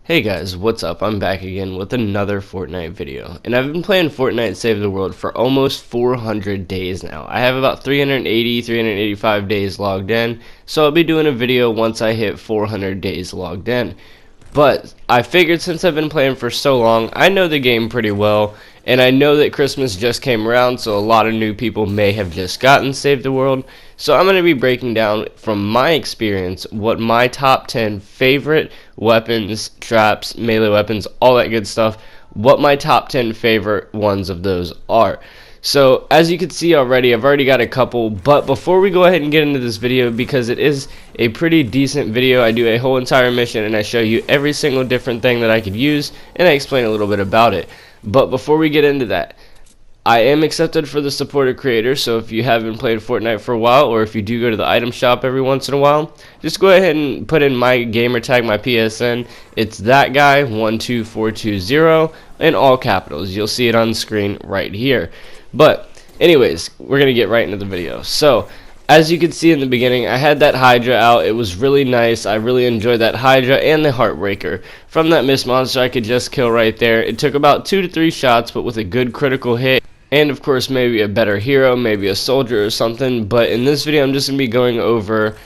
Hey guys, what's up? I'm back again with another Fortnite video, and I've been playing Fortnite Save the World for almost 400 days now. I have about 385 days logged in, so I'll be doing a video once I hit 400 days logged in. But I figured since I've been playing for so long, I know the game pretty well, and I know that Christmas just came around, so a lot of new people may have just gotten Save the World. So I'm going to be breaking down from my experience what my top 10 favorite weapons, traps, melee weapons, all that good stuff, what my top 10 favorite ones of those are. So as you can see already, I've already got a couple, but before we go ahead and get into this video, because it is a pretty decent video, I do a whole entire mission and I show you every single different thing that I could use and I explain a little bit about it. But before we get into that, I am accepted for the supported creator, so if you haven't played Fortnite for a while, or if you do go to the item shop every once in a while, just go ahead and put in my gamer tag, my PSN. It's that guy 12420 in all capitals. You'll see it on the screen right here. But anyways, we're gonna get right into the video. So as you can see in the beginning, I had that Hydra out. It was really nice. I really enjoyed that Hydra and the Heartbreaker. From that Mist Monster I could just kill right there. It took about 2 to 3 shots, but with a good critical hit. And of course maybe a better hero, maybe a soldier or something. But in this video I'm just going to be going over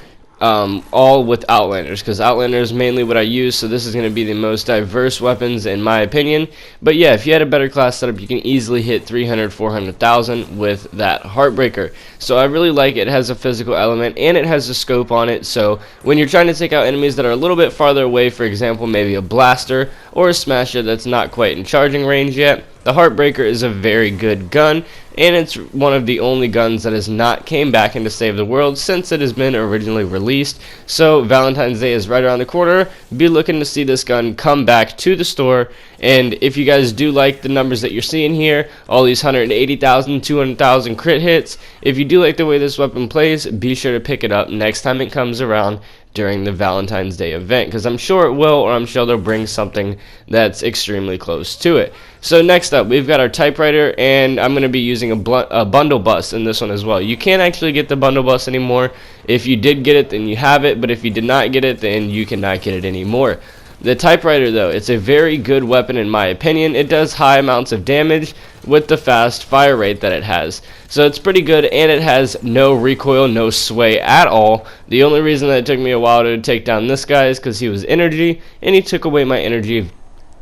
all with Outlanders, because Outlander is mainly what I use, so this is going to be the most diverse weapons in my opinion. But yeah, if you had a better class setup, you can easily hit 300, 400,000 with that Heartbreaker. So I really like it. It has a physical element and it has a scope on it, so when you're trying to take out enemies that are a little bit farther away, for example maybe a blaster or a smasher that's not quite in charging range yet, the Heartbreaker is a very good gun, and it's one of the only guns that has not came back into Save the World since it has been originally released. So Valentine's Day is right around the corner. Be looking to see this gun come back to the store. And if you guys do like the numbers that you're seeing here, all these 180,000, 200,000 crit hits, if you do like the way this weapon plays, be sure to pick it up next time it comes around during the Valentine's Day event, because I'm sure it will, or I'm sure they'll bring something that's extremely close to it. So next up, we've got our typewriter, and I'm going to be using a bundle bus in this one as well. You can't actually get the bundle bus anymore. If you did get it, then you have it, but if you did not get it, then you cannot get it anymore. The typewriter, though, it's a very good weapon in my opinion. It does high amounts of damage with the fast fire rate that it has. So it's pretty good, and it has no recoil, no sway at all. The only reason that it took me a while to take down this guy is because he was energy, and he took away my energy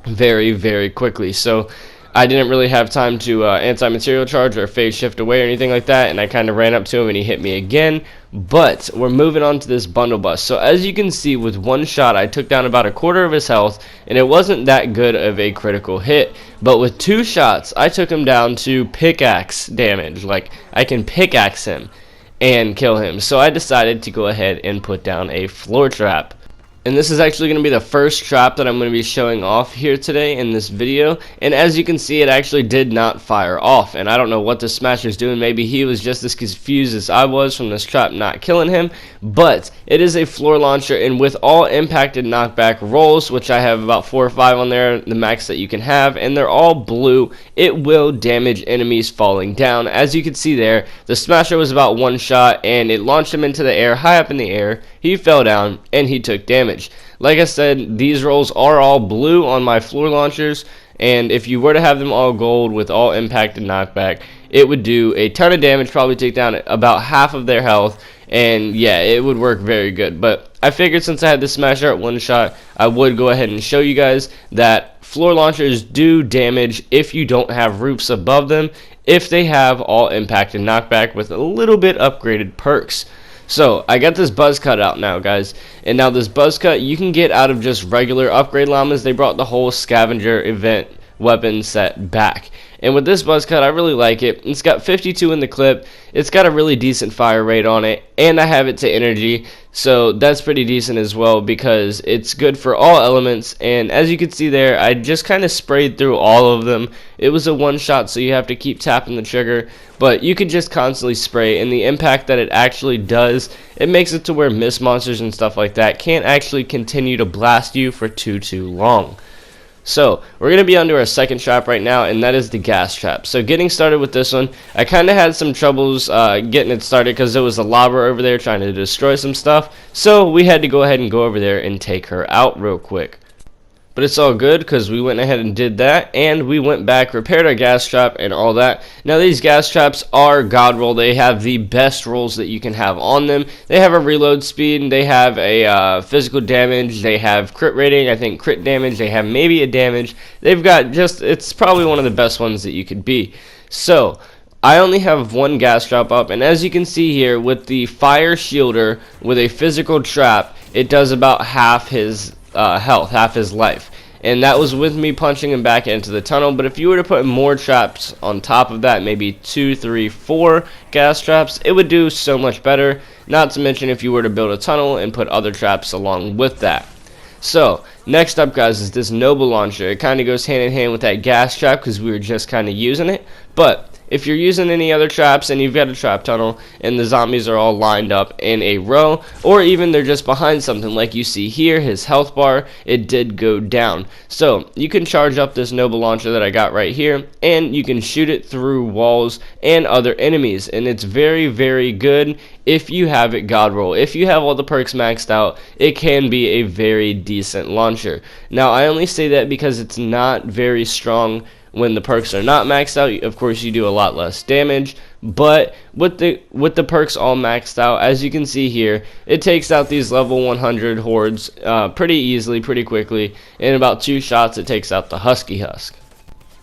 very, very quickly. So I didn't really have time to anti-material charge or phase shift away or anything like that, and I kind of ran up to him and he hit me again. But we're moving on to this bundle bus. So as you can see, with one shot I took down about a quarter of his health, and it wasn't that good of a critical hit. But with 2 shots I took him down to pickaxe damage. Like, I can pickaxe him and kill him. So I decided to go ahead and put down a floor trap. And this is actually going to be the first trap that I'm going to be showing off here today in this video. And as you can see, it actually did not fire off. And I don't know what the Smasher's doing. Maybe he was just as confused as I was from this trap not killing him. But it is a floor launcher, and with all impacted knockback rolls, which I have about 4 or 5 on there, the max that you can have, and they're all blue, it will damage enemies falling down. As you can see there, the Smasher was about 1 shot, and it launched him into the air, high up in the air. He fell down, and he took damage. Like I said, these rolls are all blue on my floor launchers, and if you were to have them all gold with all impact and knockback, it would do a ton of damage, probably take down about half of their health, and yeah, it would work very good. But I figured since I had the Smasher at 1 shot, I would go ahead and show you guys that floor launchers do damage if you don't have roofs above them, if they have all impact and knockback with a little bit upgraded perks. So I got this buzz cut out now, guys, and now this buzz cut you can get out of just regular upgrade llamas. They brought the whole scavenger event weapon set back, and with this buzz cut I really like it. It's got 52 in the clip, it's got a really decent fire rate on it, and I have it to energy, so that's pretty decent as well because it's good for all elements. And as you can see there, I just kind of sprayed through all of them. It was a 1 shot, so you have to keep tapping the trigger, but you can just constantly spray, and the impact that it actually does, it makes it to where mist monsters and stuff like that can't actually continue to blast you for too long. So we're going to be onto our second trap right now, and that is the gas trap. So getting started with this one, I kind of had some troubles getting it started because there was a lobber over there trying to destroy some stuff. So we had to go ahead and go over there and take her out real quick. But it's all good because we went ahead and did that, and we went back, repaired our gas trap and all that. Now these gas traps are god roll. They have the best rolls that you can have on them. They have a reload speed, they have a physical damage, they have crit rating, I think crit damage, they have maybe a damage. They've got just, it's probably one of the best ones that you could be. So I only have one gas trap up, and as you can see here, with the fire shielder with a physical trap, it does about half his health, half his life. And that was with me punching him back into the tunnel. But if you were to put more traps on top of that, maybe 2, 3, 4 gas traps, it would do so much better. Not to mention if you were to build a tunnel and put other traps along with that. So next up, guys, is this noble launcher. It kind of goes hand in hand with that gas trap because we were just kind of using it. But if you're using any other traps and you've got a trap tunnel and the zombies are all lined up in a row, or even they're just behind something like you see here, his health bar, it did go down. So you can charge up this noble launcher that I got right here, and you can shoot it through walls and other enemies, and it's very, very good if you have it god roll. If you have all the perks maxed out, it can be a very decent launcher. Now I only say that because it's not very strong when the perks are not maxed out. Of course you do a lot less damage, but with the perks all maxed out, as you can see here, it takes out these level 100 hordes pretty easily, pretty quickly. In about 2 shots it takes out the husky husk.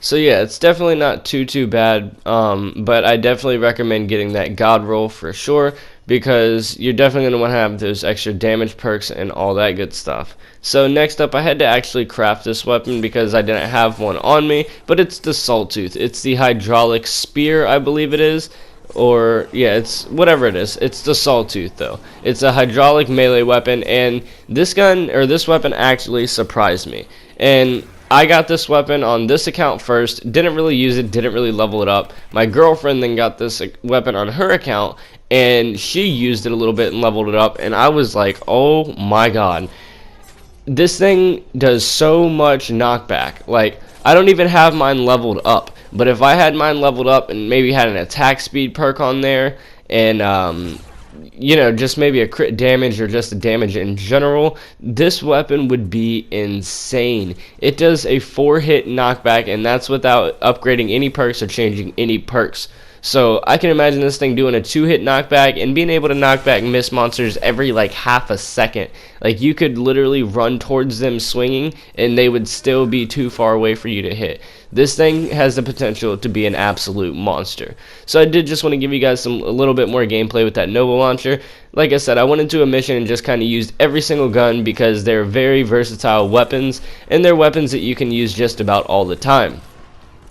So yeah, it's definitely not too bad, but I definitely recommend getting that god roll for sure, because you're definitely going to want to have those extra damage perks and all that good stuff. So next up, I had to actually craft this weapon because I didn't have one on me, but it's the Sawtooth. It's the hydraulic spear, I believe it is. Or yeah, it's whatever it is. It's the Sawtooth though. It's a hydraulic melee weapon, and this weapon actually surprised me. And I got this weapon on this account first, didn't really use it, didn't really level it up. My girlfriend then got this weapon on her account, and she used it a little bit and leveled it up, and I was like, oh my god. This thing does so much knockback. Like, I don't even have mine leveled up, but if I had mine leveled up and maybe had an attack speed perk on there, and you know, just maybe a crit damage or just a damage in general, this weapon would be insane. It does a 4-hit knockback, and that's without upgrading any perks or changing any perks. So I can imagine this thing doing a 2-hit knockback and being able to knock back mist monsters every like half a second. Like, you could literally run towards them swinging and they would still be too far away for you to hit. This thing has the potential to be an absolute monster. So I did just want to give you guys a little bit more gameplay with that noble launcher. Like I said, I went into a mission and just kind of used every single gun because they're very versatile weapons, and they're weapons that you can use just about all the time.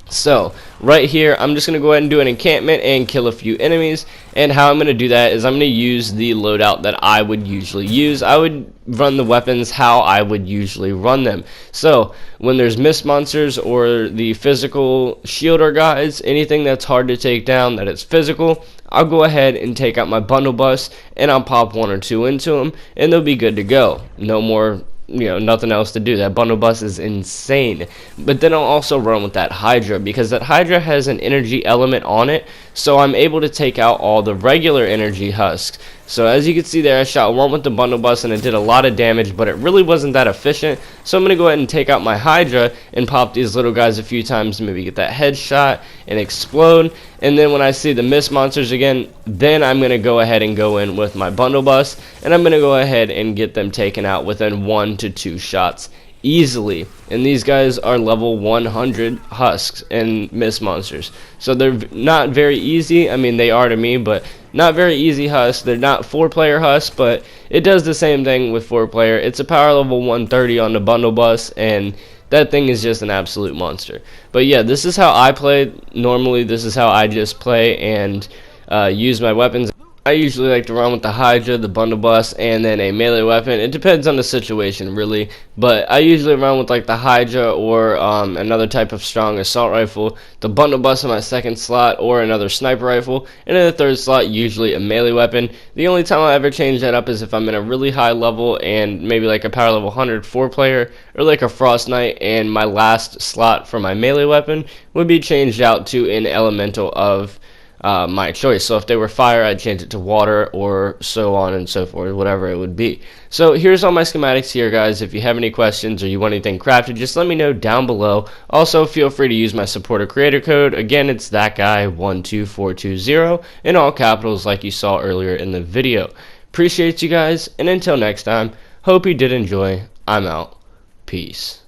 So right here, I'm just going to go ahead and do an encampment and kill a few enemies. And how I'm going to do that is I'm going to use the loadout that I would usually use. I would run the weapons how I would usually run them. So when there's mist monsters or the physical shielder guys, anything that's hard to take down that is physical, I'll go ahead and take out my bundle bus and I'll pop 1 or 2 into them, and they'll be good to go. No more, you know, nothing else to do. That bundle bus is insane. But then I'll also run with that Hydra, because that Hydra has an energy element on it, so I'm able to take out all the regular energy husks. So as you can see there, I shot 1 with the bundle bus and it did a lot of damage, but it really wasn't that efficient. So I'm going to go ahead and take out my Hydra and pop these little guys a few times to maybe get that headshot and explode. And then when I see the mist monsters again, then I'm going to go ahead and go in with my bundle bus, and I'm going to go ahead and get them taken out within 1 to 2 shots easily. And these guys are level 100 husks and mist monsters, so they're not very easy. I mean, they are to me, but not very easy husks. They're not 4-player husks, but it does the same thing with 4-player. It's a power level 130 on the bundle bus, and that thing is just an absolute monster. But yeah, this is how I play normally. This is how I just play and use my weapons. I usually like to run with the Hydra, the bundle bus, and then a melee weapon. It depends on the situation, really, but I usually run with like the Hydra or another type of strong assault rifle, the bundle bus in my 2nd slot, or another sniper rifle, and in the 3rd slot usually a melee weapon. The only time I ever change that up is if I'm in a really high level and maybe like a power level 100 4-player, or like a Frost Knight, and my last slot for my melee weapon would be changed out to an elemental of my choice. So if they were fire, I'd change it to water, or so on and so forth, whatever it would be. So here's all my schematics here, guys. If you have any questions or you want anything crafted, just let me know down below. Also, feel free to use my supporter creator code. Again, it's that guy 12420 in all capitals, like you saw earlier in the video. Appreciate you guys, and until next time, hope you did enjoy. I'm out. Peace.